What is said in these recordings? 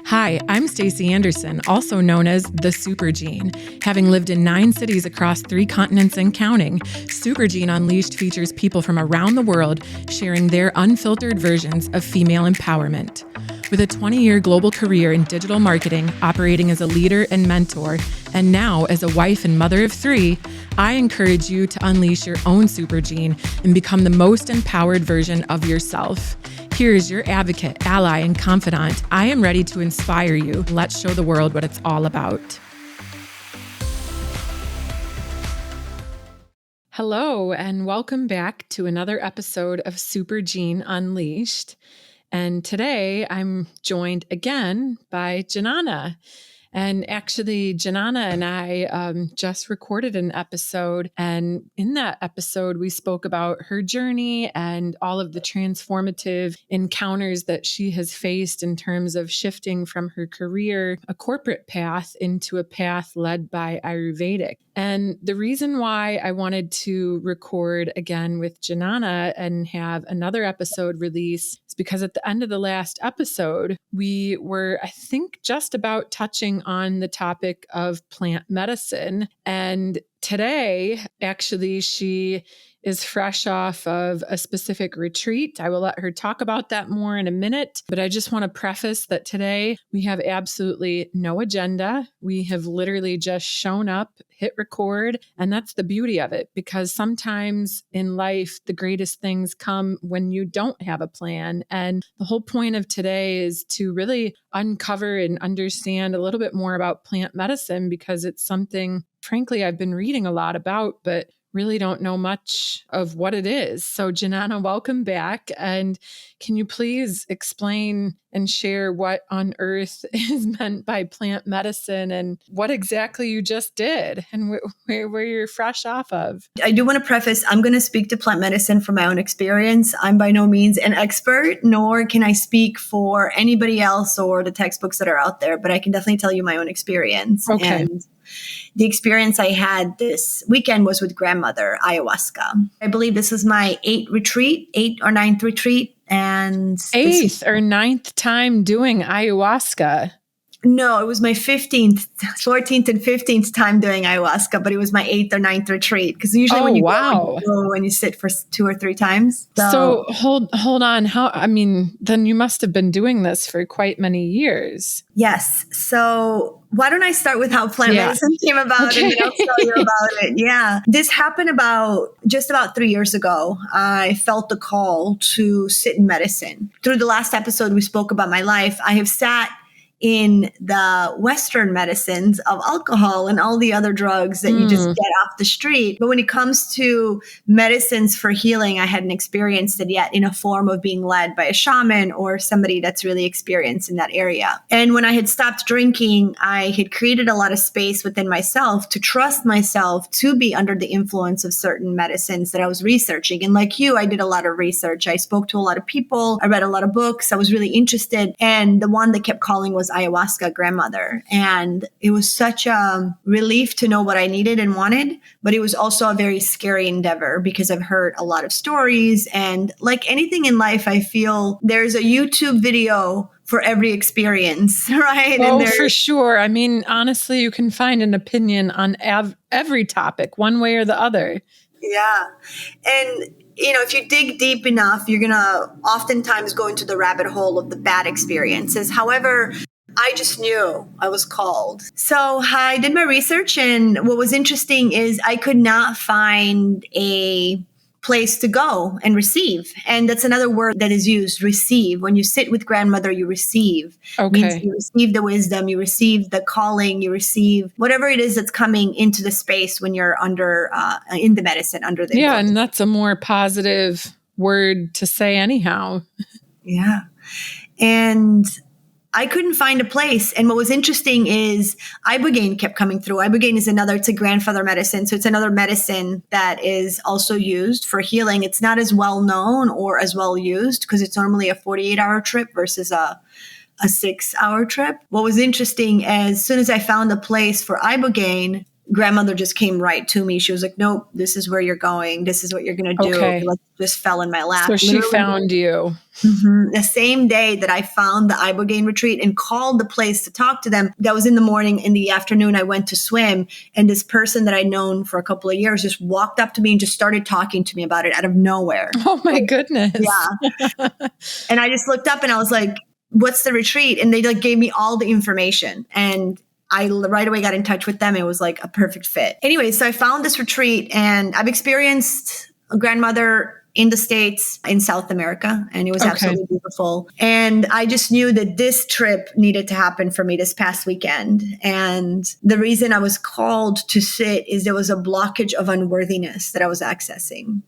Hi, I'm Stacy Andersen, also known as the Super Gene. Having lived in 9 cities across 3 continents and counting, Super Gene Unleashed features people from around the world sharing their unfiltered versions of female empowerment. With a 20-year global career in digital marketing, operating as a leader and mentor, and now as a wife and mother of 3, I encourage you to unleash your own Super Gene and become the most empowered version of yourself. Here's your advocate, ally, and confidant. I am ready to inspire you. Let's show the world what it's all about. Hello, and welcome back to another episode of Super Gene Unleashed. And today I'm joined again by Dzenana. And actually, Dzenana and I just recorded an episode. And in that episode, we spoke about her journey and all of the transformative encounters that she has faced in terms of shifting from her career, a corporate path, into a path led by Ayurvedic. And the reason why I wanted to record again with Dzenana and have another episode release is because at the end of the last episode, we were, I think, just about touching on the topic of plant medicine. And today, actually, she is fresh off of a specific retreat. I will let her talk about that more in a minute, but I just want to preface that today we have absolutely no agenda. We have literally just shown up, hit record, and that's the beauty of it, because sometimes in life, the greatest things come when you don't have a plan. And the whole point of today is to really uncover and understand a little bit more about plant medicine, because it's something, frankly, I've been reading a lot about, but really don't know much of what it is. So Dzenana, welcome back. And can you please explain and share what on earth is meant by plant medicine and what exactly you just did and where you're fresh off of? I do want to preface, I'm going to speak to plant medicine from my own experience. I'm by no means an expert, nor can I speak for anybody else or the textbooks that are out there, but I can definitely tell you my own experience. Okay. And the experience I had this weekend was with grandmother, ayahuasca. I believe this is my 8th or 9th retreat. And 8th or 9th time doing ayahuasca. No, it was my 14th and 15th time doing ayahuasca, but it was my 8th or 9th retreat. Because usually when you go and you sit for 2 or 3 times. So hold on. Then you must have been doing this for quite many years. Yes. So why don't I start with how plant medicine came about, and then I'll tell you about it. Yeah. This happened just about 3 years ago. I felt the call to sit in medicine. Through the last episode, we spoke about my life. I have sat in the Western medicines of alcohol and all the other drugs that you just get off the street. But when it comes to medicines for healing, I hadn't experienced it yet in a form of being led by a shaman or somebody that's really experienced in that area. And when I had stopped drinking, I had created a lot of space within myself to trust myself to be under the influence of certain medicines that I was researching. And like you, I did a lot of research. I spoke to a lot of people. I read a lot of books. I was really interested. And the one that kept calling was ayahuasca grandmother. And it was such a relief to know what I needed and wanted, but it was also a very scary endeavor because I've heard a lot of stories. And like anything in life, I feel there's a YouTube video for every experience, right? Oh, for sure. I mean, honestly, you can find an opinion on every topic, one way or the other. Yeah. And if you dig deep enough, you're going to oftentimes go into the rabbit hole of the bad experiences. However, I just knew I was called. So I did my research, and what was interesting is I could not find a place to go and receive. And that's another word that is used, receive. When you sit with grandmother, you receive. Okay. Means you receive the wisdom, you receive the calling, you receive whatever it is that's coming into the space when you're under, in the medicine, under the influence. And that's a more positive word to say anyhow. Yeah. And I couldn't find a place. And what was interesting is ibogaine kept coming through. Ibogaine is it's a grandfather medicine. So it's another medicine that is also used for healing. It's not as well known or as well used because it's normally a 48-hour trip versus a 6-hour trip. What was interesting, as soon as I found a place for ibogaine, grandmother just came right to me. She was like, nope, this is where you're going. This is what you're going to do. Okay. Like, just fell in my lap. So she found you. The same day that I found the Ibogaine retreat and called the place to talk to them, that was in the morning. In the afternoon, I went to swim, and this person that I'd known for a couple of years just walked up to me and just started talking to me about it out of nowhere. Oh my goodness. Yeah. And I just looked up and I was like, what's the retreat? And they like gave me all the information, and I right away got in touch with them. It was like a perfect fit. Anyway, so I found this retreat, and I've experienced a grandmother in the States, in South America, and it was absolutely beautiful. And I just knew that this trip needed to happen for me this past weekend. And the reason I was called to sit is there was a blockage of unworthiness that I was accessing,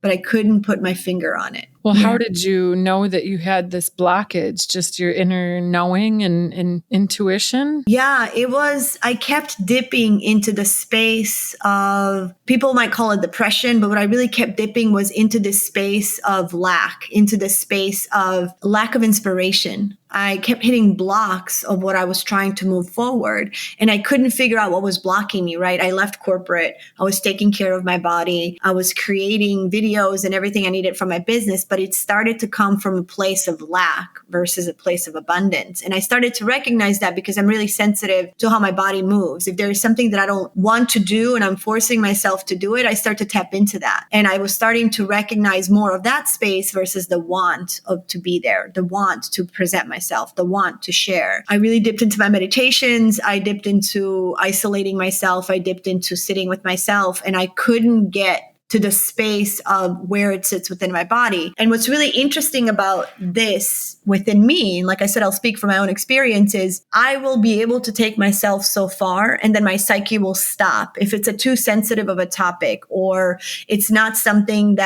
but I couldn't put my finger on it. Well, how did you know that you had this blockage? Just your inner knowing and intuition? Yeah, it was, I kept dipping into the space of, people might call it depression, but what I really kept dipping was into this space of lack, into this space of lack of inspiration. I kept hitting blocks of what I was trying to move forward, and I couldn't figure out what was blocking me, right? I left corporate. I was taking care of my body. I was creating videos and everything I needed for my business, but it started to come from a place of lack versus a place of abundance. And I started to recognize that because I'm really sensitive to how my body moves. If there is something that I don't want to do and I'm forcing myself to do it, I start to tap into that. And I was starting to recognize more of that space versus the want of to be there, the want to present myself, the want to share. I really dipped into my meditations. I dipped into isolating myself. I dipped into sitting with myself, and I couldn't get to the space of where it sits within my body. And what's really interesting about this within me, and like I said, I'll speak from my own experiences, I will be able to take myself so far, and then my psyche will stop. If it's a too sensitive of a topic, or it's not something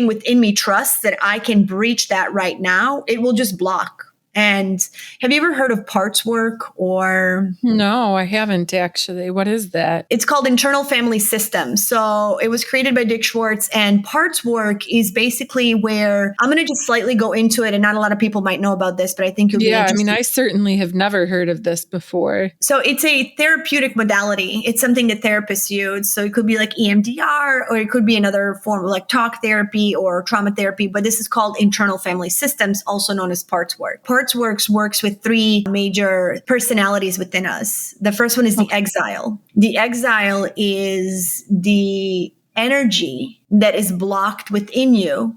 within me trusts that I can breach that right now, it will just block. And have you ever heard of parts work or? No, I haven't actually. What is that? It's called internal family systems. So it was created by Dick Schwartz, and parts work is basically where, I'm going to just slightly go into it, and not a lot of people might know about this, but I think you'll be interested. I mean, I certainly have never heard of this before. So it's a therapeutic modality. It's something that therapists use. So it could be like EMDR, or it could be another form of like talk therapy or trauma therapy, but this is called internal family systems, also known as parts work. Parts works with three major personalities within us. The first one is the exile. The exile is the energy that is blocked within you,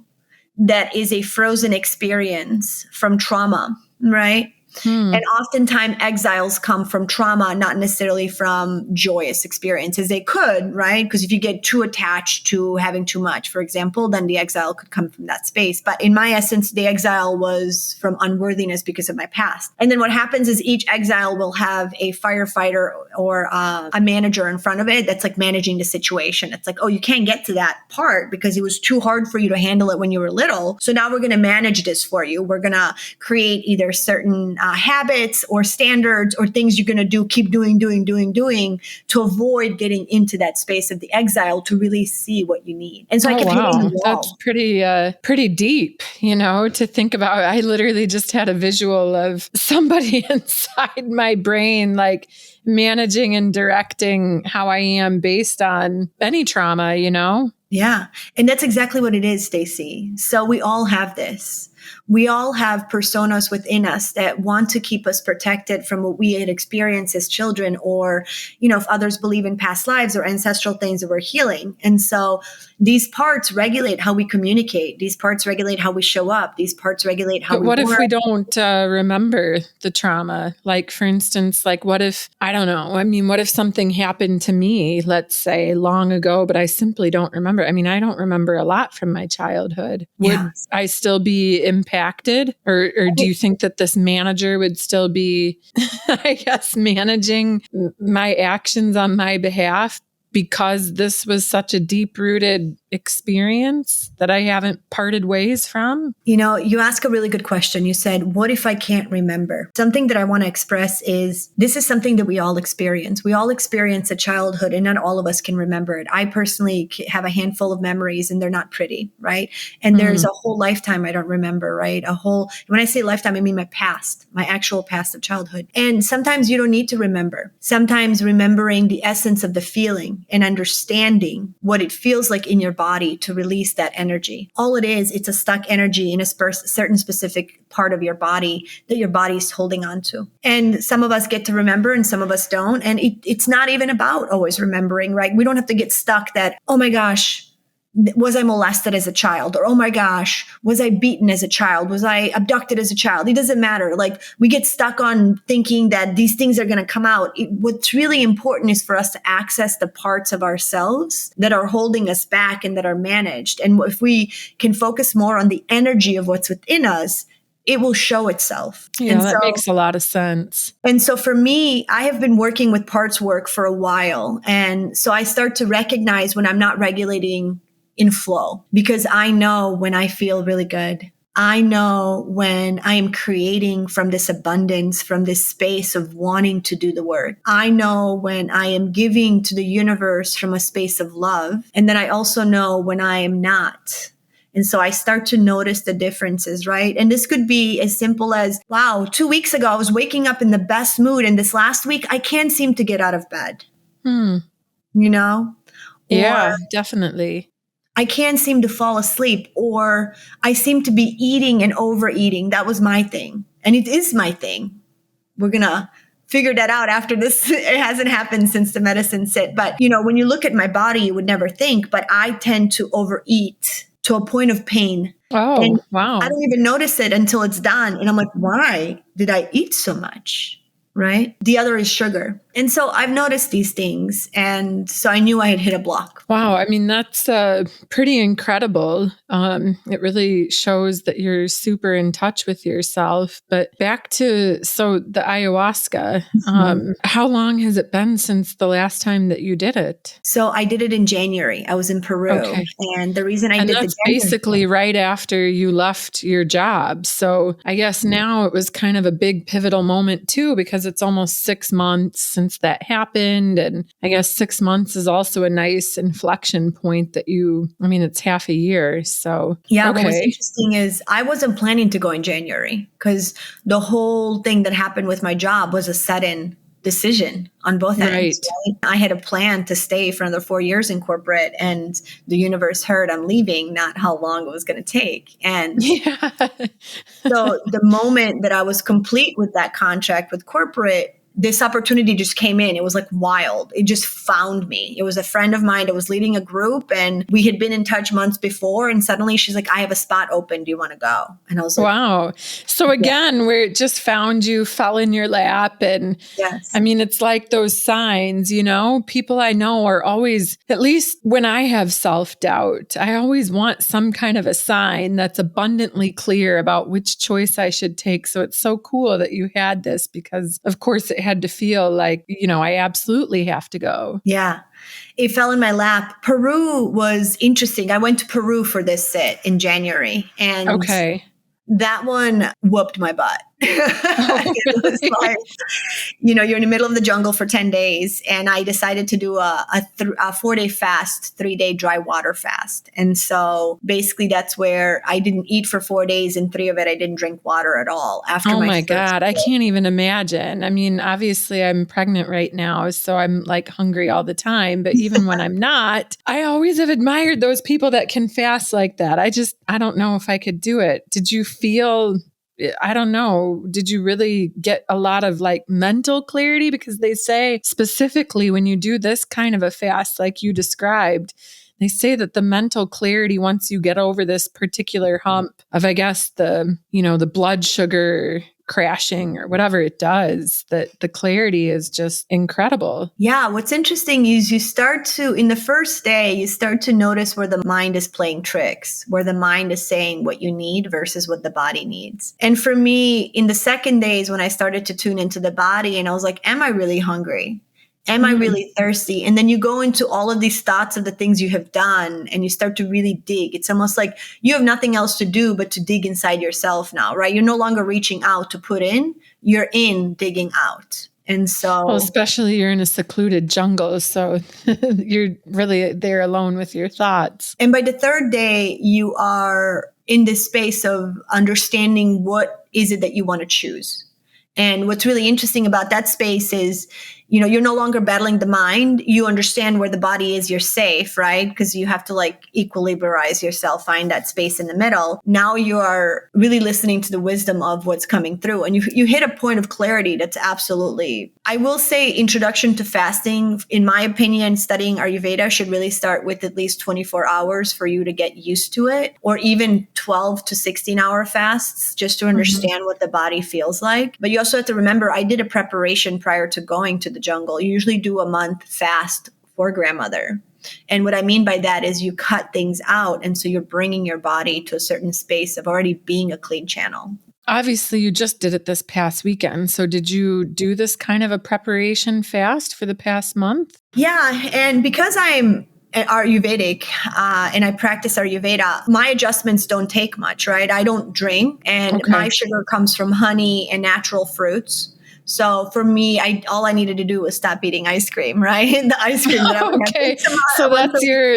that is a frozen experience from trauma, right? And oftentimes exiles come from trauma, not necessarily from joyous experiences. They could, right? Because if you get too attached to having too much, for example, then the exile could come from that space. But in my essence, the exile was from unworthiness because of my past. And then what happens is each exile will have a firefighter or a manager in front of it that's like managing the situation. It's like, oh, you can't get to that part because it was too hard for you to handle it when you were little. So now we're going to manage this for you. We're going to create either certain habits or standards or things you're going to do, keep doing to avoid getting into that space of the exile to really see what you need. And so I kept hitting the wall. That's pretty deep, to think about. I literally just had a visual of somebody inside my brain, like managing and directing how I am based on any trauma, Yeah. And that's exactly what it is, Stacy. So we all have this. We all have personas within us that want to keep us protected from what we had experienced as children, or, if others believe in past lives or ancestral things that we're healing. And so these parts regulate how we communicate. These parts regulate how we show up. These parts regulate how we work. But what if we don't remember the trauma? Like, for instance, what if, I don't know, what if something happened to me, let's say long ago, but I simply don't remember? I don't remember a lot from my childhood. Would I still be impacted? Or do you think that this manager would still be, I guess, managing my actions on my behalf because this was such a deep-rooted experience that I haven't parted ways from? You know, you ask a really good question. You said, what if I can't remember? Something that I want to express is this is something that we all experience. We all experience a childhood, and not all of us can remember it. I personally have a handful of memories, and they're not pretty, right? And there's a whole lifetime I don't remember, right? When I say lifetime, I mean my past, my actual past of childhood. And sometimes you don't need to remember. Sometimes remembering the essence of the feeling and understanding what it feels like in your body to release that energy. All it is, it's a stuck energy in a certain specific part of your body that your body is holding on to. And some of us get to remember and some of us don't. And it's not even about always remembering, right? We don't have to get stuck that, oh my gosh, was I molested as a child? Or, oh my gosh, was I beaten as a child? Was I abducted as a child? It doesn't matter. Like, we get stuck on thinking that these things are going to come out. What's really important is for us to access the parts of ourselves that are holding us back and that are managed. And if we can focus more on the energy of what's within us, it will show itself. Yeah, and that makes a lot of sense. And so for me, I have been working with parts work for a while. And so I start to recognize when I'm not regulating in flow, because I know when I feel really good. I know when I am creating from this abundance, from this space of wanting to do the work. I know when I am giving to the universe from a space of love. And then I also know when I am not. And so I start to notice the differences, right? And this could be as simple as, wow, 2 weeks ago, I was waking up in the best mood. And this last week, I can't seem to get out of bed. You know? Yeah, definitely. I can't seem to fall asleep, or I seem to be eating and overeating. That was my thing. And it is my thing. We're going to figure that out after this. It hasn't happened since the medicine sit. But, you know, when you look at my body, you would never think, but I tend to overeat to a point of pain. Oh, and wow. I don't even notice it until it's done. And I'm like, why did I eat so much? Right? The other is sugar. And so I've noticed these things. And so I knew I had hit a block. Wow. I mean, that's pretty incredible. It really shows that you're super in touch with yourself. But back to, so the ayahuasca, how long has it been since the last time that you did it? So I did it in January. I was in Peru. Okay. And the reason I did that's basically right after you left your job. So I guess now it was kind of a big pivotal moment too, because it's almost 6 months since that happened. And I guess 6 months is also a nice inflection point that it's half a year. So, yeah, okay. What was interesting is I wasn't planning to go in January because the whole thing that happened with my job was a sudden decision on both ends. Right? I had a plan to stay for another 4 years in corporate, and the universe heard I'm leaving, not how long it was going to take. And so the moment that I was complete with that contract with corporate, this opportunity just came in. It was like wild. It just found me. It was a friend of mine that was leading a group, and we had been in touch months before. And suddenly she's like, I have a spot open. Do you want to go? And I was like, wow. So again, where it just found you, fell in your lap. And yes. I mean, it's like those signs, people I know are always, at least when I have self-doubt, I always want some kind of a sign that's abundantly clear about which choice I should take. So it's so cool that you had this, because of course it had to feel like, I absolutely have to go. Yeah. It fell in my lap. Peru was interesting. I went to Peru for this sit in January, and that one whooped my butt. It was like, you're in the middle of the jungle for 10 days. And I decided to do a 4-day fast, 3-day dry water fast. And so basically that's where I didn't eat for 4 days, and 3 of it, I didn't drink water at all. After my God, I can't even imagine. I mean, obviously I'm pregnant right now, so I'm like hungry all the time. But even when I'm not, I always have admired those people that can fast like that. I don't know if I could do it. Did you feel, I don't know, did you really get a lot of like mental clarity? Because they say specifically when you do this kind of a fast like you described, they say that the mental clarity, once you get over this particular hump of, I guess, the blood sugar crashing or whatever it does, that the clarity is just incredible. Yeah. What's interesting is in the first day, you start to notice where the mind is playing tricks, where the mind is saying what you need versus what the body needs. And for me, in the second days, when I started to tune into the body, and I was like, am I really hungry? Am I really thirsty? And then you go into all of these thoughts of the things you have done and you start to really dig. It's almost like you have nothing else to do but to dig inside yourself now, right? You're no longer reaching out to put in, you're in digging out. And so, well, especially you're in a secluded jungle, so you're really there alone with your thoughts. And by the third day, you are in this space of understanding what is it that you want to choose. And what's really interesting about that space is, you're no longer battling the mind. You understand where the body is. You're safe, right? Because you have to like equilibrize yourself, find that space in the middle. Now you are really listening to the wisdom of what's coming through. And you hit a point of clarity that's absolutely, I will say, introduction to fasting, in my opinion, studying Ayurveda should really start with at least 24 hours for you to get used to it, or even 12 to 16-hour fasts, just to understand what the body feels like. But you also have to remember, I did a preparation prior to going to the jungle. You usually do a month fast for grandmother. And what I mean by that is you cut things out. And so you're bringing your body to a certain space of already being a clean channel. Obviously, you just did it this past weekend. So did you do this kind of a preparation fast for the past month? Yeah. And because I'm Ayurvedic and I practice Ayurveda, my adjustments don't take much, right? I don't drink, and my sugar comes from honey and natural fruits. So for me, all I needed to do was stop eating ice cream, right? The ice cream that I would have. So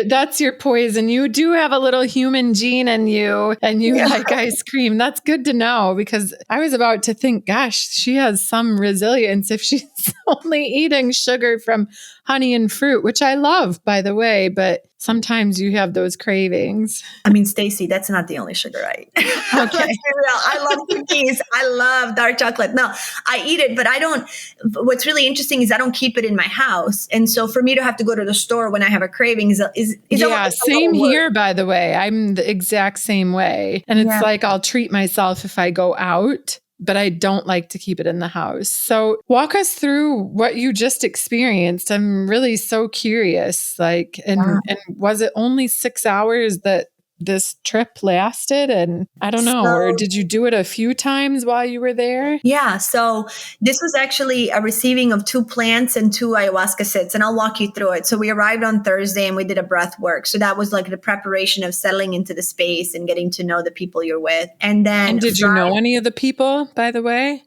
that's your poison. You do have a little human gene in you, and you like ice cream. That's good to know, because I was about to think, gosh, she has some resilience if she's only eating sugar from honey and fruit, which I love, by the way, but sometimes you have those cravings. I mean, Stacy, that's not the only sugar I eat. Let's be real. I love cookies. I love dark chocolate. No, I eat it, but I don't. What's really interesting is I don't keep it in my house. And so for me to have to go to the store when I have a craving is yeah, same here, by the way. I'm the exact same way. And it's like I'll treat myself if I go out, but I don't like to keep it in the house. So walk us through what you just experienced. I'm really so curious. And was it only 6 hours that this trip lasted? And I don't know, or did you do it a few times while you were there? Yeah. So this was actually a receiving of 2 plants and 2 ayahuasca sits, and I'll walk you through it. So we arrived on Thursday and we did a breath work. So that was like the preparation of settling into the space and getting to know the people you're with. And then did you know any of the people, by the way?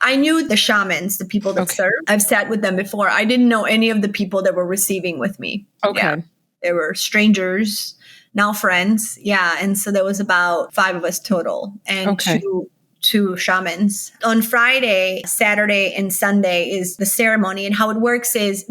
I knew the shamans, the people that serve. I've sat with them before. I didn't know any of the people that were receiving with me. Okay. Yeah. They were strangers, now friends. Yeah. And so there was about 5 of us total, and two shamans. On Friday, Saturday, and Sunday is the ceremony. And how it works is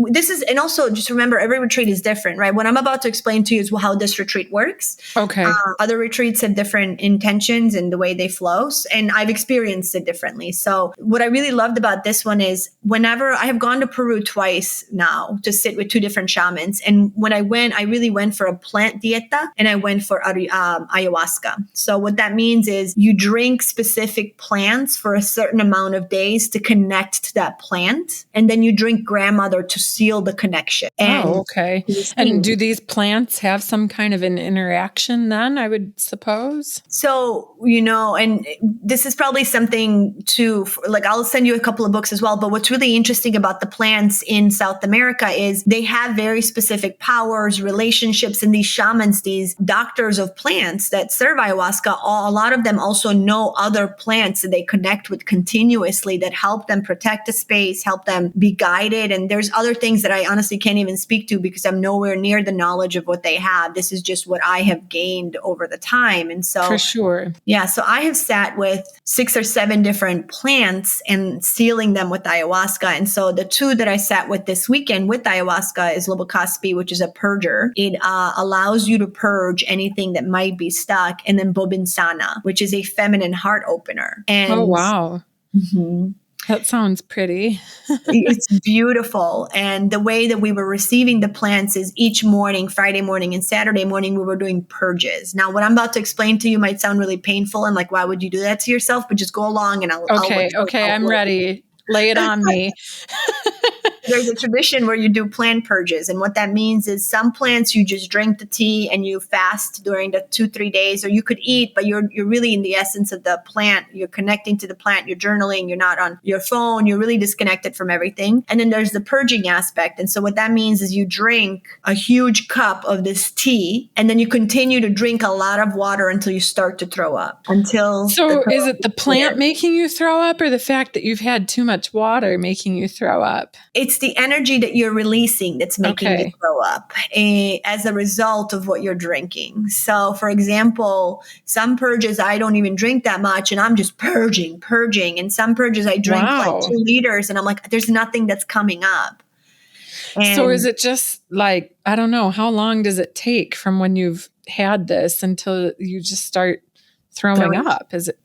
and also just remember, every retreat is different, right? What I'm about to explain to you is how this retreat works. Okay. Other retreats have different intentions and the way they flow. And I've experienced it differently. So what I really loved about this one is whenever I have gone to Peru twice now to sit with 2 different shamans. And when I really went for a plant dieta, and I went for ayahuasca. So what that means is you drink specific plants for a certain amount of days to connect to that plant. And then you drink grandmother to seal the connection. And And do these plants have some kind of an interaction then, I would suppose? So, and this is probably something I'll send you a couple of books as well. But what's really interesting about the plants in South America is they have very specific powers, relationships, and these shamans, these doctors of plants that serve ayahuasca, a lot of them also know other plants that they connect with continuously that help them protect the space, help them be guided. And there's other things that I honestly can't even speak to because I'm nowhere near the knowledge of what they have. This is just what I have gained over the time. And so for sure. Yeah. So I have sat with 6 or 7 different plants and sealing them with ayahuasca. And so the 2 that I sat with this weekend with ayahuasca is Lobocaspi, which is a purger. It allows you to purge anything that might be stuck. And then Bobinsana, which is a feminine heart opener. And oh, wow. Mm-hmm. That sounds pretty. It's beautiful. And the way that we were receiving the plants is each morning, Friday morning and Saturday morning, we were doing purges. Now, what I'm about to explain to you might sound really painful and like, why would you do that to yourself? But just go along and I'll I'm ready. Lay it on me. There's a tradition where you do plant purges. And what that means is some plants you just drink the tea and you fast during the 2-3 days, or you could eat, but you're really in the essence of the plant. You're connecting to the plant, you're journaling, you're not on your phone, you're really disconnected from everything. And then there's the purging aspect. And so what that means is you drink a huge cup of this tea and then you continue to drink a lot of water until you start to throw up. So is it the plant making you throw up, or the fact that you've had too much water making you throw up? It's the energy that you're releasing that's making you throw up as a result of what you're drinking. So, for example, some purges, I don't even drink that much and I'm just purging. And some purges, I drink like 2 liters and I'm like, there's nothing that's coming up. And so is it just like, I don't know, how long does it take from when you've had this until you just start throwing up? Is it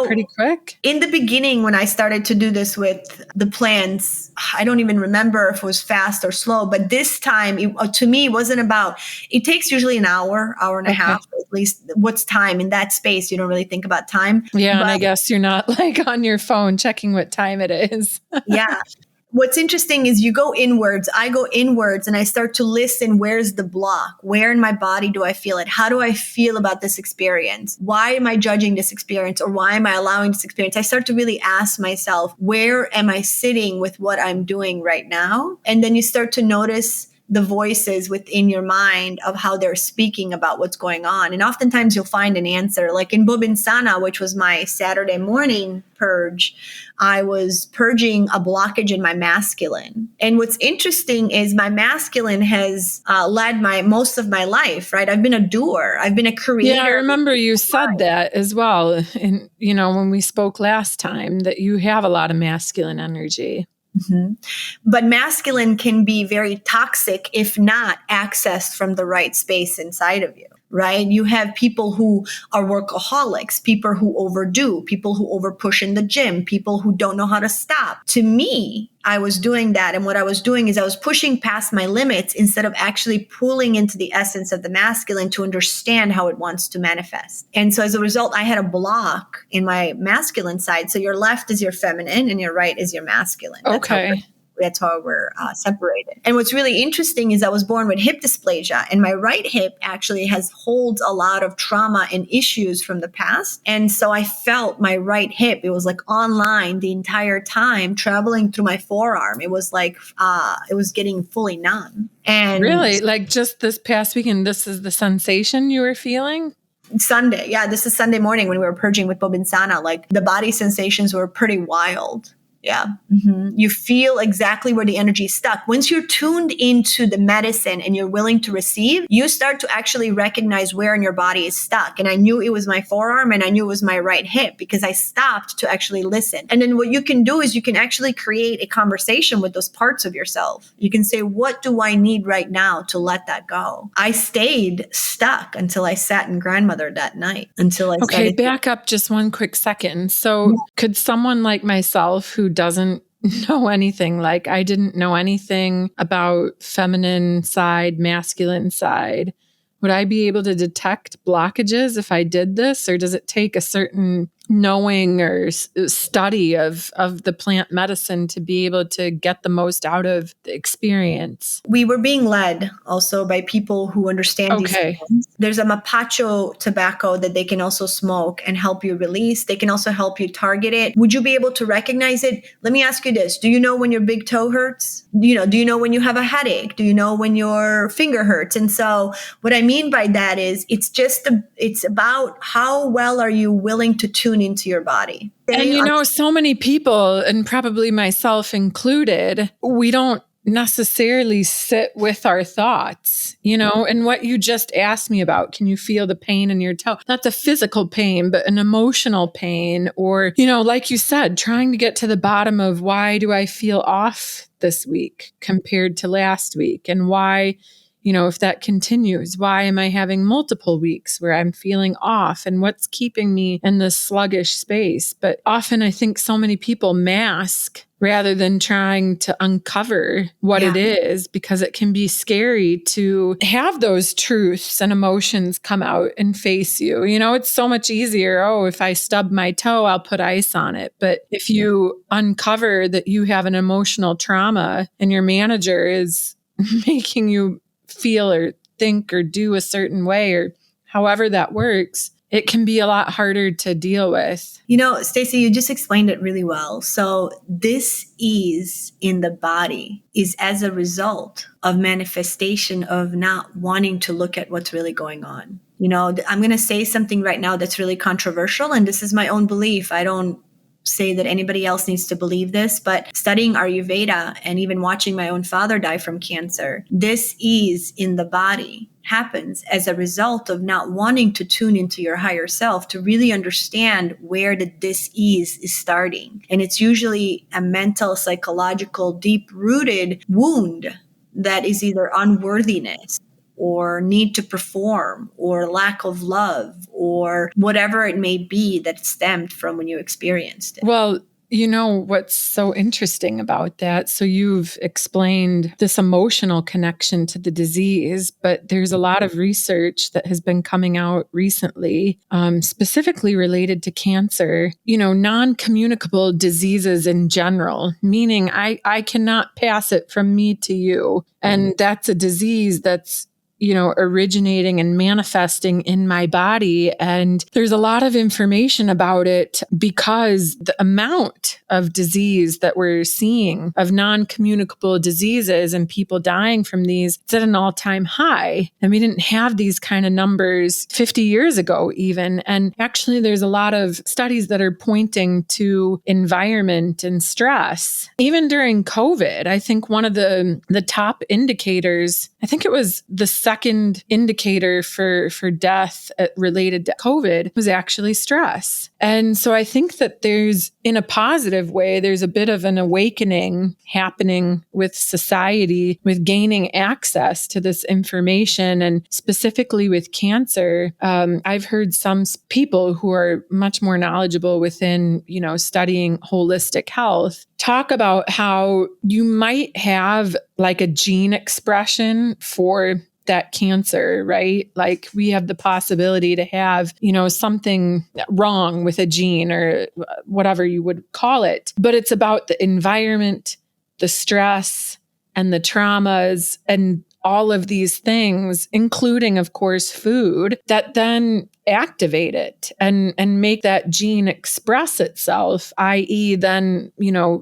pretty quick? In the beginning, when I started to do this with the plants, I don't even remember if it was fast or slow, but this time to me, it wasn't about, it takes usually an hour and a half, at least. What's time in that space? You don't really think about time. Yeah. And I guess you're not like on your phone checking what time it is. Yeah. What's interesting is you go inwards, I go inwards, and I start to listen. Where's the block? Where in my body do I feel it? How do I feel about this experience? Why am I judging this experience, or why am I allowing this experience? I start to really ask myself, where am I sitting with what I'm doing right now? And then you start to notice the voices within your mind of how they're speaking about what's going on. And oftentimes you'll find an answer. Like in Bobinsana, which was my Saturday morning purge, I was purging a blockage in my masculine. And what's interesting is my masculine has led most of my life, right? I've been a doer. I've been a creator. Yeah, I remember you said that as well. And, when we spoke last time, that you have a lot of masculine energy. Mm-hmm. But masculine can be very toxic if not accessed from the right space inside of you, right? You have people who are workaholics, people who overdo, people who overpush in the gym, people who don't know how to stop. To me, I was doing that. And what I was doing is I was pushing past my limits instead of actually pulling into the essence of the masculine to understand how it wants to manifest. And so as a result, I had a block in my masculine side. So your left is your feminine and your right is your masculine. That's how we're separated. And what's really interesting is I was born with hip dysplasia, and my right hip actually holds a lot of trauma and issues from the past. And so I felt my right hip, it was like online the entire time, traveling through my forearm. It was like, it was getting fully numb. And really, like just this past weekend, this is the sensation you were feeling? Sunday. Yeah, this is Sunday morning when we were purging with Bobinsana. Like the body sensations were pretty wild. Yeah. Mm-hmm. You feel exactly where the energy is stuck. Once you're tuned into the medicine and you're willing to receive, you start to actually recognize where in your body is stuck. And I knew it was my forearm and I knew it was my right hip because I stopped to actually listen. And then what you can do is you can actually create a conversation with those parts of yourself. You can say, what do I need right now to let that go? I stayed stuck until I sat in grandmother that night, Okay, back up just one quick second. So could someone like myself who doesn't know anything, like I didn't know anything about feminine side, masculine side, would I be able to detect blockages if I did this? Or does it take a certain knowing or study of the plant medicine to be able to get the most out of the experience? We were being led also by people who understand these things. There's a mapacho tobacco that they can also smoke and help you release. They can also help you target it. Would you be able to recognize it? Let me ask you this. Do you know when your big toe hurts? Do you know when you have a headache? Do you know when your finger hurts? And so what I mean by that is it's about how well are you willing to tune into your body. And so many people, and probably myself included, we don't necessarily sit with our thoughts, and what you just asked me about. Can you feel the pain in your toe? Not the physical pain, but an emotional pain, or, like you said, trying to get to the bottom of why do I feel off this week compared to last week, and why if that continues, why am I having multiple weeks where I'm feeling off, and what's keeping me in this sluggish space? But often I think so many people mask rather than trying to uncover what it is, because it can be scary to have those truths and emotions come out and face you. It's so much easier. Oh, if I stub my toe, I'll put ice on it. But if you uncover that you have an emotional trauma and your manager is making you feel or think or do a certain way, or however that works, it can be a lot harder to deal with. Stacy, you just explained it really well. So this ease in the body is as a result of manifestation of not wanting to look at what's really going on. I'm going to say something right now that's really controversial, and this is my own belief. I don't say that anybody else needs to believe this, but studying Ayurveda and even watching my own father die from cancer, this ease in the body happens as a result of not wanting to tune into your higher self to really understand where the dis-ease is starting. And it's usually a mental, psychological, deep-rooted wound that is either unworthiness or need to perform or lack of love or whatever it may be that stemmed from when you experienced it. Well, what's so interesting about that? So you've explained this emotional connection to the disease, but there's a lot of research that has been coming out recently, specifically related to cancer, non-communicable diseases in general, meaning I cannot pass it from me to you. And that's a disease that's originating and manifesting in my body. And there's a lot of information about it because the amount of disease that we're seeing, of non-communicable diseases and people dying from these, it's at an all-time high. And we didn't have these kind of numbers 50 years ago even. And actually, there's a lot of studies that are pointing to environment and stress. Even during COVID, I think one of the top indicators, I think it was the second indicator for death related to COVID, was actually stress. And so I think that there's, in a positive way, there's a bit of an awakening happening with society, with gaining access to this information. And specifically with cancer, I've heard some people who are much more knowledgeable within, studying holistic health talk about how you might have like a gene expression for that cancer, right? Like we have the possibility to have, something wrong with a gene or whatever you would call it. But it's about the environment, the stress, and the traumas, and all of these things, including, of course, food, that then activate it and make that gene express itself, i.e. then,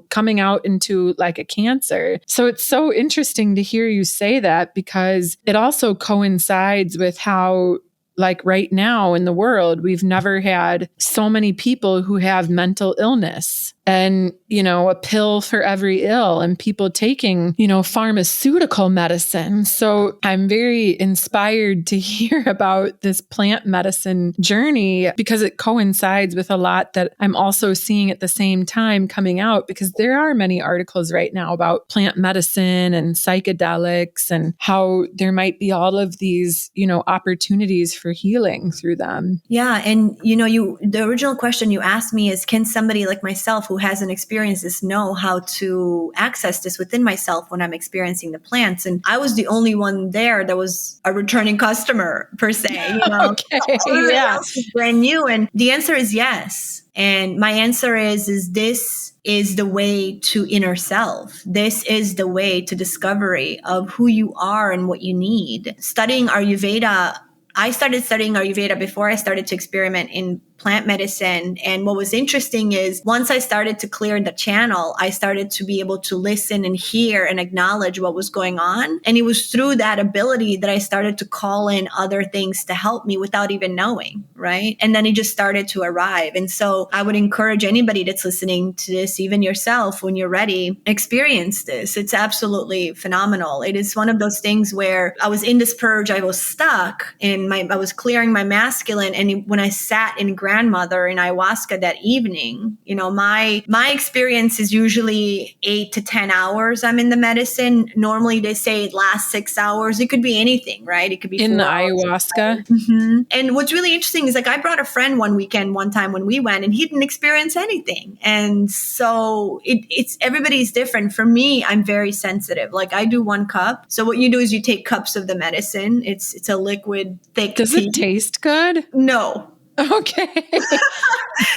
coming out into like a cancer. So it's so interesting to hear you say that, because it also coincides with how, like right now in the world, we've never had so many people who have mental illness, and, a pill for every ill, and people taking, pharmaceutical medicine. So I'm very inspired to hear about this plant medicine journey, because it coincides with a lot that I'm also seeing at the same time coming out, because there are many articles right now about plant medicine and psychedelics and how there might be all of these, opportunities for healing through them. Yeah. And, the original question you asked me is, can somebody like myself who hasn't experienced this know how to access this within myself when I'm experiencing the plants? And I was the only one there that was a returning customer per se. Okay. Everybody Yeah. else was brand new. And the answer is yes. And my answer is this is the way to inner self. This is the way to discovery of who you are and what you need. Studying Ayurveda, I started studying Ayurveda before I started to experiment in plant medicine. And what was interesting is once I started to clear the channel, I started to be able to listen and hear and acknowledge what was going on. And it was through that ability that I started to call in other things to help me without even knowing, right? And then it just started to arrive. And so I would encourage anybody that's listening to this, even yourself, when you're ready, experience this. It's absolutely phenomenal. It is one of those things where I was in this purge, I was stuck, and I was clearing my masculine. And when I sat in gratitude grandmother in ayahuasca that evening, my experience is usually 8 to 10 hours I'm in the medicine. Normally they say it lasts 6 hours. It could be anything, right? It could be in the 4 hours. ayahuasca. And what's really interesting is, like, I brought a friend one weekend, one time when we went, and he didn't experience anything. And so it's everybody's different. For me, I'm very sensitive. Like, I do 1 cup. So what you do is you take cups of the medicine. It's a liquid, thick Does tea. it taste good? No. Okay.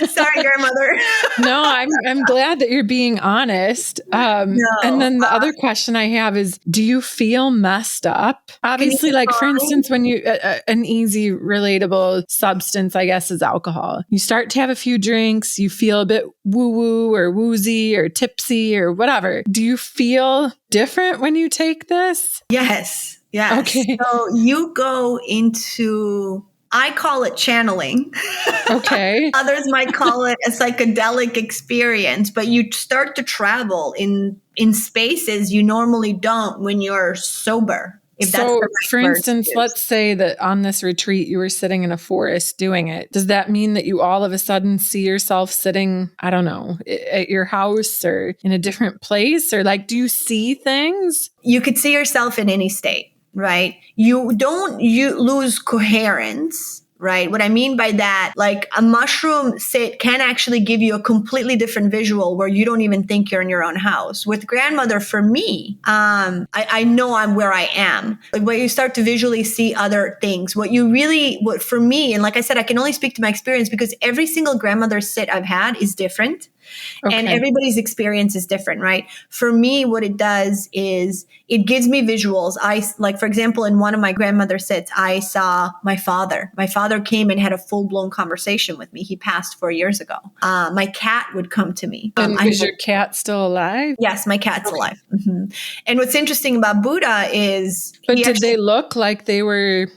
Sorry, grandmother. No, I'm glad that you're being honest. And then the other question I have is, do you feel messed up? Obviously, like, for instance, when you an easy, relatable substance, I guess, is alcohol. You start to have a few drinks, you feel a bit woo-woo or woozy or tipsy or whatever. Do you feel different when you take this? Yes. Okay. So you go into, I call it channeling. Okay. Others might call it a psychedelic experience, but you start to travel in spaces you normally don't when you're sober. If that's the right for word instance, to use. let's say that on this retreat, you were sitting in a forest doing it. Does that mean that you all of a sudden see yourself sitting, I don't know, at your house or in a different place? Or, like, do you see things? You could see yourself in any state, right? You lose coherence. Right. What I mean by that, like, a mushroom sit can actually give you a completely different visual where you don't even think you're in your own house. With grandmother, for me, I know I'm where I am. Like, where you start to visually see other things. What for me, and like I said, I can only speak to my experience because every single grandmother sit I've had is different. Okay. And everybody's experience is different, right? For me, what it does is it gives me visuals. Like, for example, in one of my grandmother sits, I saw my father. My father came and had a full-blown conversation with me. He passed 4 years ago. My cat would come to me. And is your cat still alive? Yes, my cat's alive. And what's interesting about Buddha is... But did they look like they were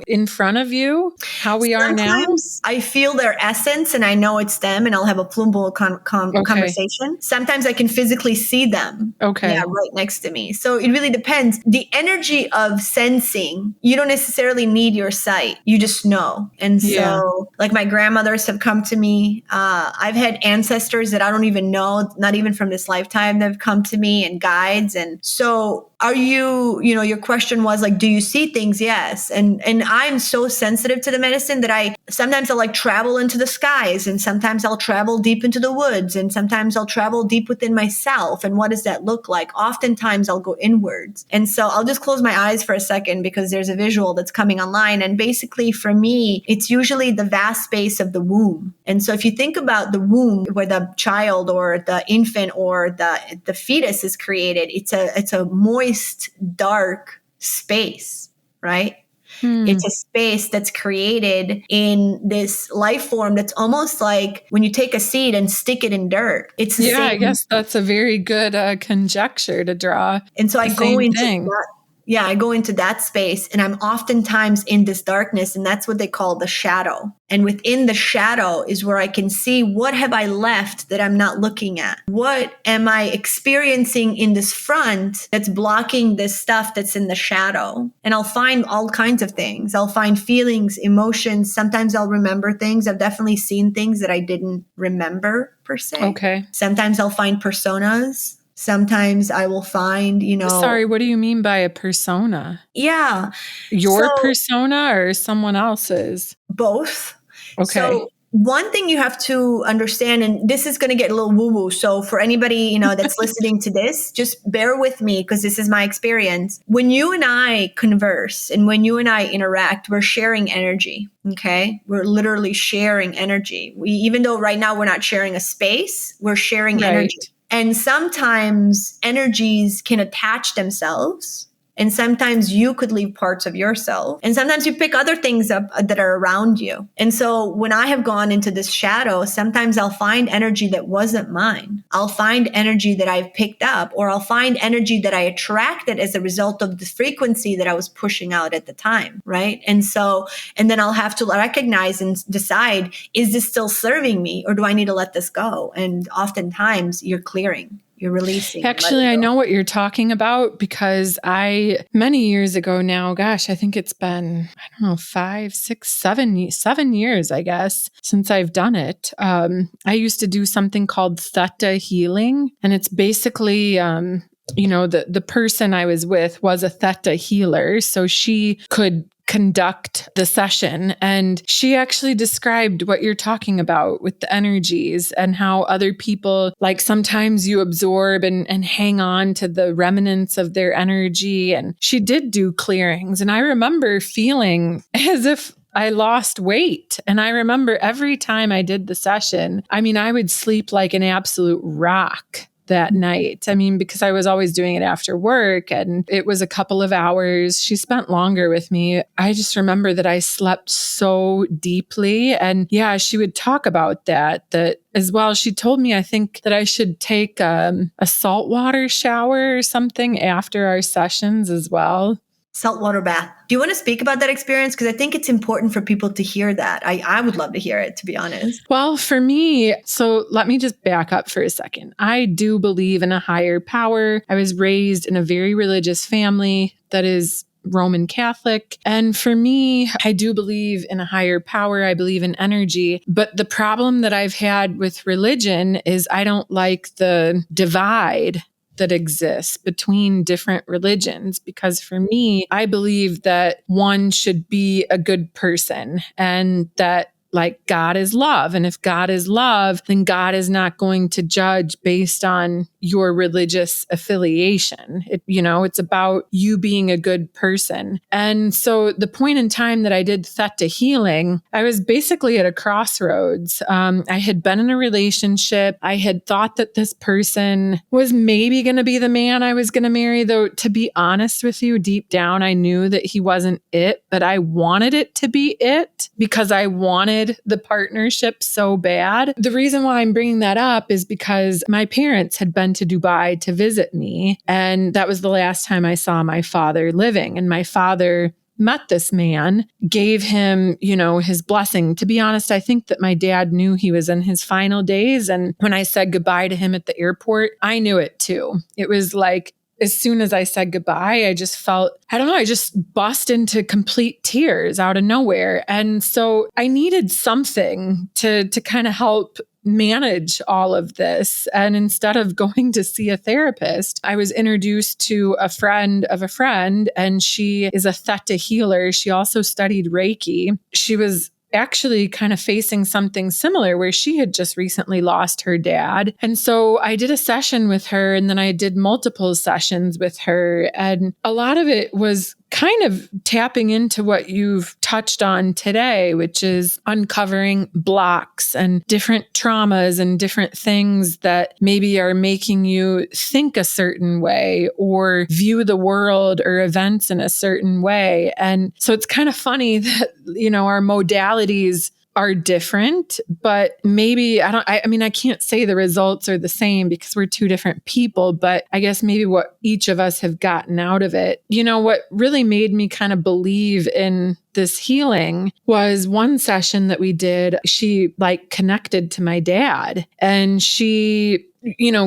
in front of you, how we are now? Sometimes I feel their essence and I know it's them, and I'll have a plumbo conversation. Sometimes I can physically see them. Okay. Yeah, right next to me. So it really depends. The energy of sensing, you don't necessarily need your sight. You just know. And so, like, my grandmothers have come to me. I've had ancestors that I don't even know, not even from this lifetime, that have come to me, and guides. And so are you, your question was, like, do you see things? Yes. And I'm so sensitive to the medicine that sometimes I'll, like, travel into the skies, and sometimes I'll travel deep into the woods, and sometimes I'll travel deep within myself. And what does that look like? Oftentimes I'll go inwards. And so I'll just close my eyes for a second because there's a visual that's coming online. And basically for me, it's usually the vast space of the womb. And so if you think about the womb where the child or the infant or the fetus is created, it's a moist, dark space, right? It's a space that's created in this life form that's almost like when you take a seed and stick it in dirt. It's the same. I guess that's a very good conjecture to draw. And so I go into that. Yeah, I go into that space, and I'm oftentimes in this darkness, and that's what they call the shadow. And within the shadow is where I can see, what have I left that I'm not looking at? What am I experiencing in this front that's blocking this stuff that's in the shadow? And I'll find all kinds of things. I'll find feelings, emotions. Sometimes I'll remember things. I've definitely seen things that I didn't remember per se. Okay. Sometimes I'll find personas. Sometimes I will find, Sorry, what do you mean by a persona? Yeah. Your persona or someone else's? Both. Okay. So one thing you have to understand, and this is going to get a little woo-woo. So for anybody, that's listening to this, just bear with me because this is my experience. When you and I converse and when you and I interact, we're sharing energy. Okay. We're literally sharing energy. Even though right now we're not sharing a space, we're sharing energy. And sometimes energies can attach themselves, and sometimes you could leave parts of yourself, and sometimes you pick other things up that are around you. And so when I have gone into this shadow, sometimes I'll find energy that wasn't mine. I'll find energy that I've picked up, or I'll find energy that I attracted as a result of the frequency that I was pushing out at the time, right? And then I'll have to recognize and decide, is this still serving me, or do I need to let this go? And oftentimes you're clearing. You're releasing. Actually, I know what you're talking about because many years ago now, gosh, I think it's been, I don't know, 5, 6, 7 years, I guess, since I've done it. I used to do something called theta healing. And it's basically, the person I was with was a theta healer. So she could conduct the session. And she actually described what you're talking about with the energies and how other people, like sometimes you absorb and hang on to the remnants of their energy. And she did do clearings. And I remember feeling as if I lost weight. And I remember every time I did the session, I would sleep like an absolute rock that night. Because I was always doing it after work and it was a couple of hours. She spent longer with me. I just remember that I slept so deeply. And yeah, she would talk about that as well. She told me, I think that I should take a saltwater shower or something after our sessions as well. Saltwater bath. Do you want to speak about that experience? Because I think it's important for people to hear that. I would love to hear it, to be honest. Well, for me, so let me just back up for a second. I do believe in a higher power. I was raised in a very religious family that is Roman Catholic. And for me, I do believe in a higher power. I believe in energy. But the problem that I've had with religion is I don't like the divide that exists between different religions. Because for me, I believe that one should be a good person and that like God is love. And if God is love, then God is not going to judge based on your religious affiliation. It's about you being a good person. And so the point in time that I did theta healing, I was basically at a crossroads. I had been in a relationship. I had thought that this person was maybe going to be the man I was going to marry, though, to be honest with you, deep down, I knew that he wasn't it, but I wanted it to be it because I wanted the partnership so bad. The reason why I'm bringing that up is because my parents had been to Dubai to visit me. And that was the last time I saw my father living. And my father met this man, gave him, his blessing. To be honest, I think that my dad knew he was in his final days. And when I said goodbye to him at the airport, I knew it too. It was like, as soon as I said goodbye, I just felt, I just bust into complete tears out of nowhere. And so I needed something to kind of help manage all of this. And instead of going to see a therapist, I was introduced to a friend of a friend, and she is a theta healer. She also studied Reiki. She was actually kind of facing something similar where she had just recently lost her dad. And so I did a session with her, and then I did multiple sessions with her. And a lot of it was kind of tapping into what you've touched on today, which is uncovering blocks and different traumas and different things that maybe are making you think a certain way or view the world or events in a certain way. And so it's kind of funny that, our modalities are different, but maybe I can't say the results are the same because we're two different people, but I guess maybe what each of us have gotten out of it. What really made me kind of believe in this healing was one session that we did. She connected to my dad, and she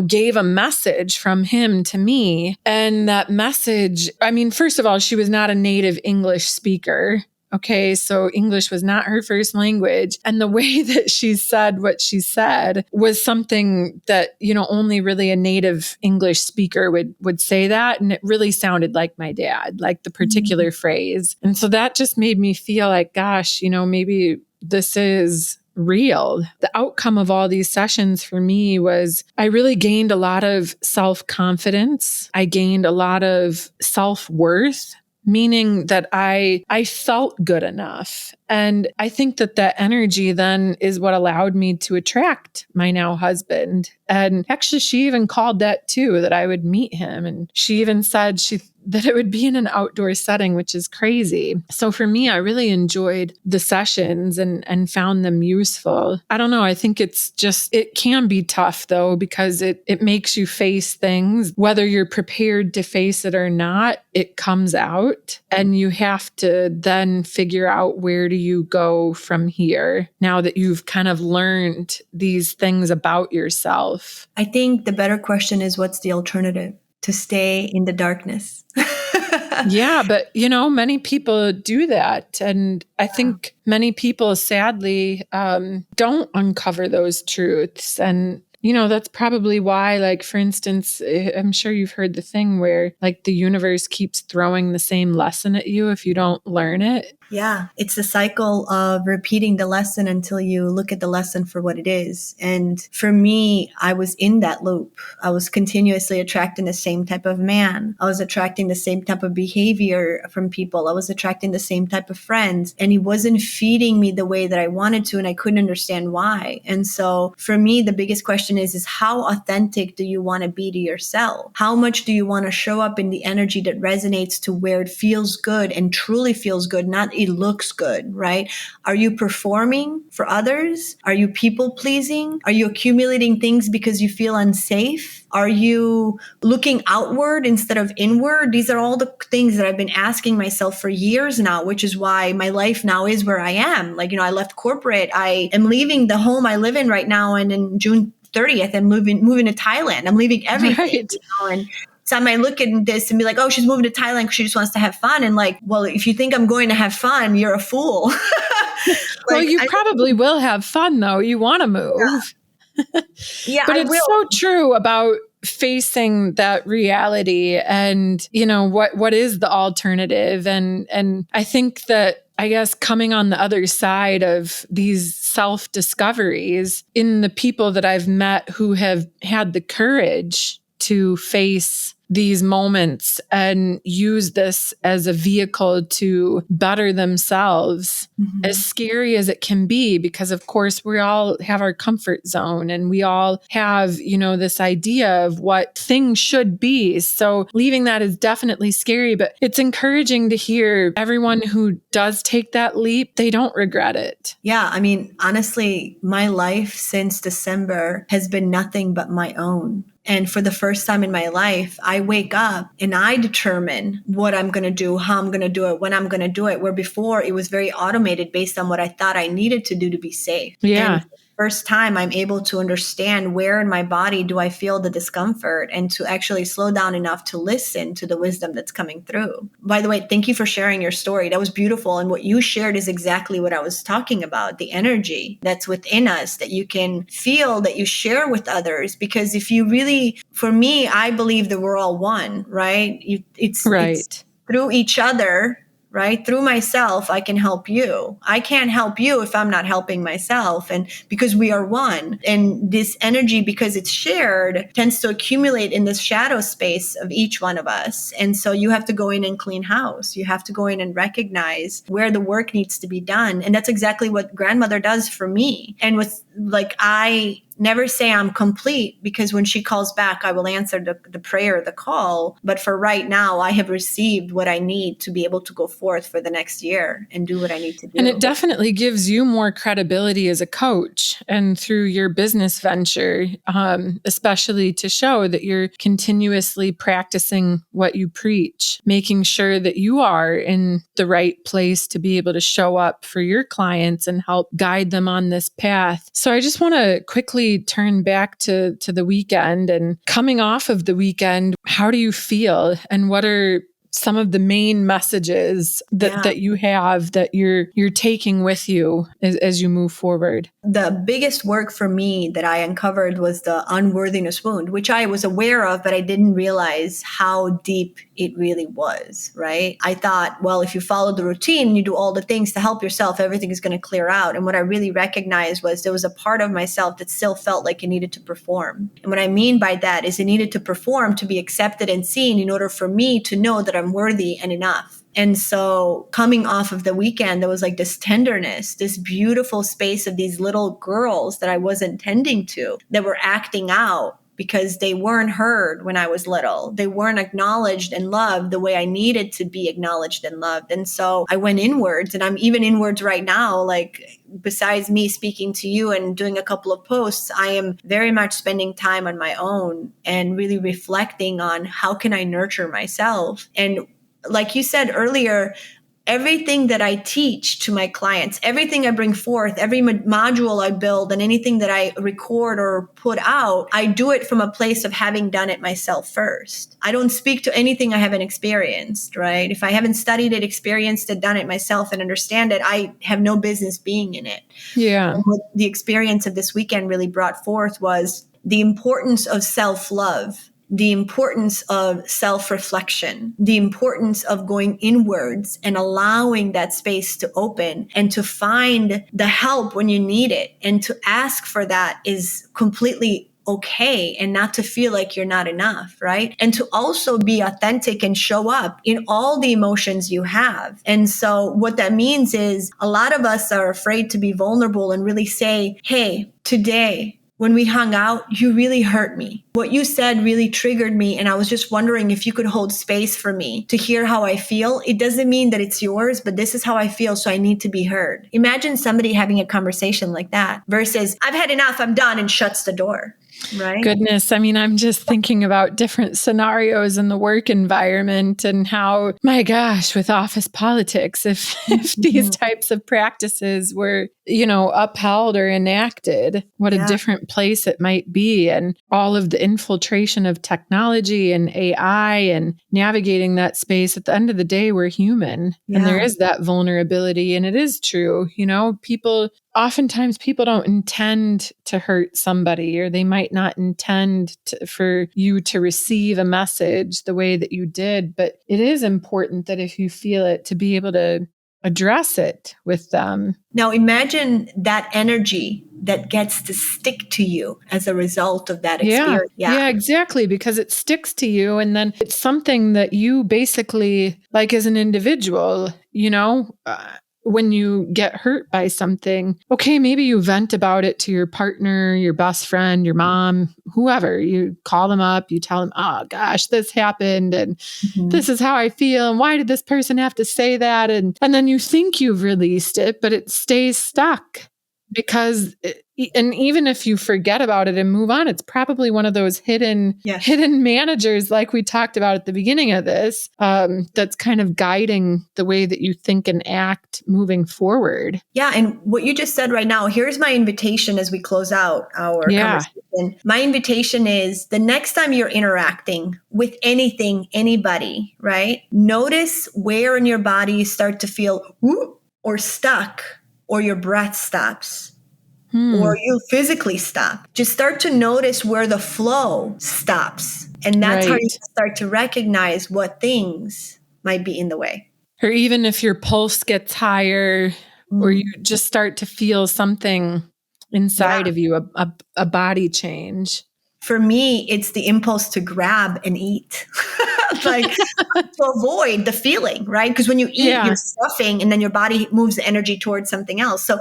gave a message from him to me. And that message, first of all, she was not a native English speaker. Okay, so English was not her first language. And the way that she said what she said was something that, only really a native English speaker would say that. And it really sounded like my dad, like the particular phrase. And so that just made me feel like, gosh, maybe this is real. The outcome of all these sessions for me was I really gained a lot of self-confidence. I gained a lot of self-worth, meaning that I felt good enough. And I think that energy then is what allowed me to attract my now husband. And actually, she even called that too, that I would meet him. And she even said that it would be in an outdoor setting, which is crazy. So for me, I really enjoyed the sessions and found them useful. I don't know. I think it can be tough though, because it makes you face things, whether you're prepared to face it or not, it comes out, and you have to then figure out where to you go from here now that you've kind of learned these things about yourself? I think the better question is, what's the alternative? To stay in the darkness. Yeah, but many people do that. And I think many people sadly don't uncover those truths. And that's probably why, like, for instance, I'm sure you've heard the thing where like the universe keeps throwing the same lesson at you if you don't learn it. Yeah, it's the cycle of repeating the lesson until you look at the lesson for what it is. And for me, I was in that loop. I was continuously attracting the same type of man. I was attracting the same type of behavior from people. I was attracting the same type of friends. And he wasn't feeding me the way that I wanted to, and I couldn't understand why. And so for me, the biggest question is how authentic do you want to be to yourself? How much do you want to show up in the energy that resonates to where it feels good and truly feels good, not it looks good, right? Are you performing for others? Are you people pleasing? Are you accumulating things because you feel unsafe? Are you looking outward instead of inward? These are all the things that I've been asking myself for years now, which is why my life now is where I am. Like, I left corporate. I am leaving the home I live in right now. And in June 30th, I'm moving to Thailand. I'm leaving everything. Right. And some might look at this and be like, oh, she's moving to Thailand because she just wants to have fun. And like, well, if you think I'm going to have fun, you're a fool. Well, you probably will have fun though. You want to move. Yeah, but I it's will. so true about facing that reality and, what is the alternative. And I think that, I guess, coming on the other side of these self-discoveries in the people that I've met who have had the courage to face these moments and use this as a vehicle to better themselves, as scary as it can be, because of course we all have our comfort zone and we all have, this idea of what things should be. So leaving that is definitely scary, but it's encouraging to hear everyone who does take that leap, they don't regret it. Yeah. I mean, honestly, my life since December has been nothing but my own. And for the first time in my life, I wake up and I determine what I'm going to do, how I'm going to do it, when I'm going to do it, where before it was very automated based on what I thought I needed to do to be safe. Yeah. And first time I'm able to understand where in my body do I feel the discomfort and to actually slow down enough to listen to the wisdom that's coming through. By the way, thank you for sharing your story. That was beautiful. And what you shared is exactly what I was talking about, the energy that's within us that you can feel, that you share with others. Because if you really, for me, I believe that we're all one, right? It's through each other, right? Through myself, I can help you. I can't help you if I'm not helping myself. And because we are one, and this energy, because it's shared, tends to accumulate in this shadow space of each one of us. And so you have to go in and clean house. You have to go in and recognize where the work needs to be done. And that's exactly what grandmother does for me. And with I never say I'm complete, because when she calls back, I will answer the prayer, the call. But for right now, I have received what I need to be able to go forth for the next year and do what I need to do. And it definitely gives you more credibility as a coach and through your business venture, especially to show that you're continuously practicing what you preach, making sure that you are in the right place to be able to show up for your clients and help guide them on this path. So I just want to quickly turn back to the weekend, and coming off of the weekend, how do you feel and what are some of the main messages that you have that you're taking with you as you move forward? The biggest work for me that I uncovered was the unworthiness wound, which I was aware of, but I didn't realize how deep it really was, right? I thought, well, if you follow the routine and you do all the things to help yourself, everything is going to clear out. And what I really recognized was there was a part of myself that still felt like it needed to perform. And what I mean by that is it needed to perform to be accepted and seen in order for me to know that I'm worthy and enough. And so coming off of the weekend, there was like this tenderness, this beautiful space of these little girls that I wasn't tending to, that were acting out because they weren't heard when I was little. They weren't acknowledged and loved the way I needed to be acknowledged and loved. And so I went inwards, and I'm even inwards right now. Like, besides me speaking to you and doing a couple of posts, I am very much spending time on my own and really reflecting on how can I nurture myself. And like you said earlier, everything that I teach to my clients, everything I bring forth, every module I build and anything that I record or put out, I do it from a place of having done it myself first. I don't speak to anything I haven't experienced, right? If I haven't studied it, experienced it, done it myself and understand it, I have no business being in it. Yeah. And what the experience of this weekend really brought forth was the importance of self-love, the importance of self-reflection, the importance of going inwards and allowing that space to open and to find the help when you need it. And to ask for that is completely okay, and not to feel like you're not enough, right? And to also be authentic and show up in all the emotions you have. And so what that means is a lot of us are afraid to be vulnerable and really say, hey, today, when we hung out, you really hurt me. What you said really triggered me. And I was just wondering if you could hold space for me to hear how I feel. It doesn't mean that it's yours, but this is how I feel. So I need to be heard. Imagine somebody having a conversation like that versus I've had enough, I'm done, and shuts the door. Right. Goodness. I mean, I'm just thinking about different scenarios in the work environment and how, my gosh, with office politics, if these types of practices were, upheld or enacted, what a different place it might be. And all of the infiltration of technology and AI and navigating that space. At the end of the day, we're human and there is that vulnerability. And it is true, oftentimes people don't intend to hurt somebody, or they might not intend for you to receive a message the way that you did. But it is important that if you feel it, to be able to address it with them. Now imagine that energy that gets to stick to you as a result of that experience. Yeah, exactly. Because it sticks to you. And then it's something that you basically, like as an individual, when you get hurt by something, okay, maybe you vent about it to your partner, your best friend, your mom, whoever. You call them up, you tell them, oh gosh, this happened and this is how I feel. And why did this person have to say that? And then you think you've released it, but it stays stuck. Because, and even if you forget about it and move on, it's probably one of those hidden managers, like we talked about at the beginning of this, that's kind of guiding the way that you think and act moving forward. Yeah. And what you just said right now, here's my invitation as we close out our conversation. My invitation is the next time you're interacting with anything, anybody, right? Notice where in your body you start to feel or stuck, or your breath stops, or you physically stop. Just start to notice where the flow stops. And that's how you start to recognize what things might be in the way. Or even if your pulse gets higher, or you just start to feel something inside of you, a body change. For me, it's the impulse to grab and eat. Like to avoid the feeling, right? Because when you eat, you're stuffing and then your body moves the energy towards something else. So,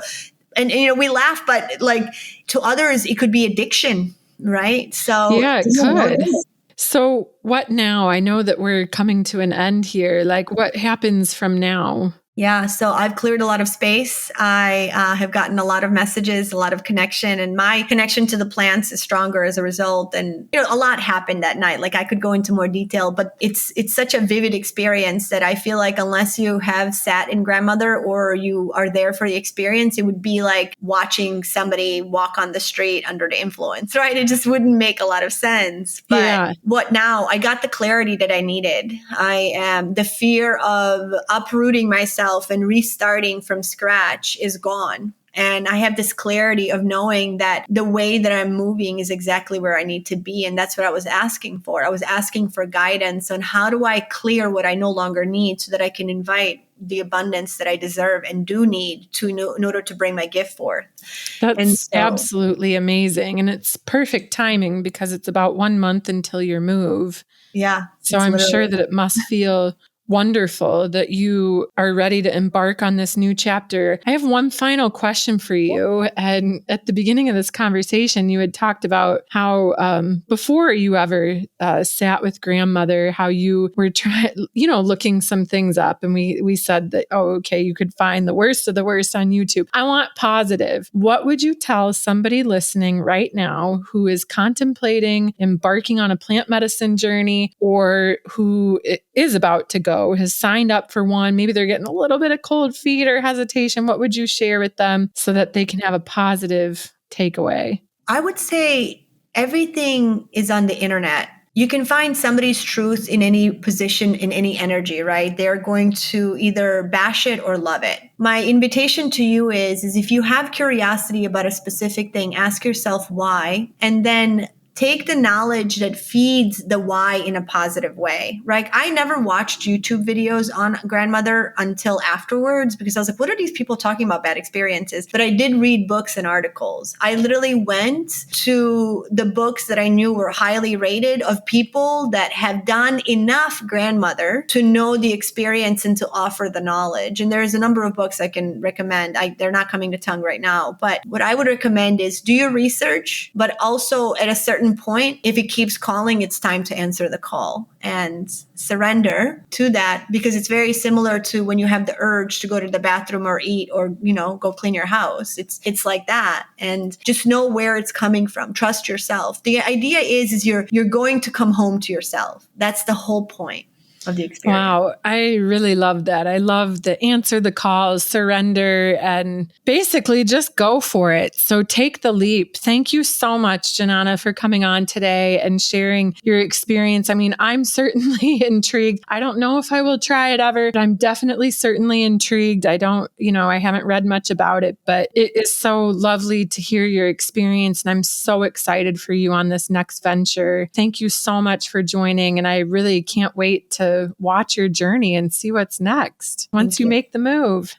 and we laugh, but like to others, it could be addiction, right? So yeah, it could. So what now? I know that we're coming to an end here. Like what happens from now? Yeah. So I've cleared a lot of space. I have gotten a lot of messages, a lot of connection, and my connection to the plants is stronger as a result. And, a lot happened that night. Like I could go into more detail, but it's such a vivid experience that I feel like unless you have sat in grandmother or you are there for the experience, it would be like watching somebody walk on the street under the influence, right? It just wouldn't make a lot of sense. But what now? I got the clarity that I needed. The fear of uprooting myself and restarting from scratch is gone. And I have this clarity of knowing that the way that I'm moving is exactly where I need to be. And that's what I was asking for. I was asking for guidance on how do I clear what I no longer need so that I can invite the abundance that I deserve and do need in order to bring my gift forth. That's absolutely amazing. And it's perfect timing because it's about 1 month until your move. Yeah. So I'm sure that it must feel wonderful that you are ready to embark on this new chapter. I have one final question for you. And at the beginning of this conversation, you had talked about how before you ever sat with grandmother, how you were looking some things up. And we said that, you could find the worst of the worst on YouTube. I want positive. What would you tell somebody listening right now who is contemplating embarking on a plant medicine journey or who is about to go though, has signed up for one, maybe they're getting a little bit of cold feet or hesitation, what would you share with them so that they can have a positive takeaway? I would say everything is on the internet. You can find somebody's truth in any position, in any energy, right? They're going to either bash it or love it. My invitation to you is if you have curiosity about a specific thing, ask yourself why, and then take the knowledge that feeds the why in a positive way, right? I never watched YouTube videos on grandmother until afterwards because I was like, what are these people talking about bad experiences? But I did read books and articles. I literally went to the books that I knew were highly rated of people that have done enough grandmother to know the experience and to offer the knowledge. And there's a number of books I can recommend. They're not coming to tongue right now, but what I would recommend is do your research, but also at a certain point, if it keeps calling, it's time to answer the call and surrender to that, because it's very similar to when you have the urge to go to the bathroom or eat or, go clean your house. It's like that. And just know where it's coming from. Trust yourself. The idea is you're going to come home to yourself. That's the whole point of the experience. Wow. I really love that. I love the answer the calls, surrender, and basically just go for it. So take the leap. Thank you so much, Dzenana, for coming on today and sharing your experience. I mean, I'm certainly intrigued. I don't know if I will try it ever, but I'm definitely certainly intrigued. I haven't read much about it, but it is so lovely to hear your experience. And I'm so excited for you on this next venture. Thank you so much for joining. And I really can't wait to watch your journey and see what's next once you make the move.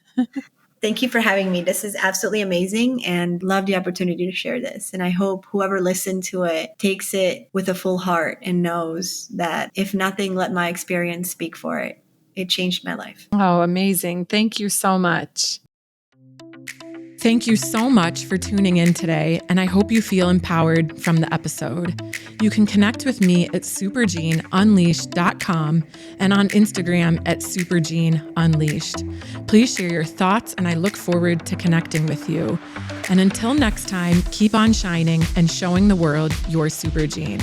Thank you for having me. This is absolutely amazing and love the opportunity to share this. And I hope whoever listened to it takes it with a full heart and knows that if nothing, let my experience speak for it. It changed my life. Oh, amazing. Thank you so much. Thank you so much for tuning in today, and I hope you feel empowered from the episode. You can connect with me at supergeneunleashed.com and on Instagram at supergeneunleashed. Please share your thoughts, and I look forward to connecting with you. And until next time, keep on shining and showing the world your super gene.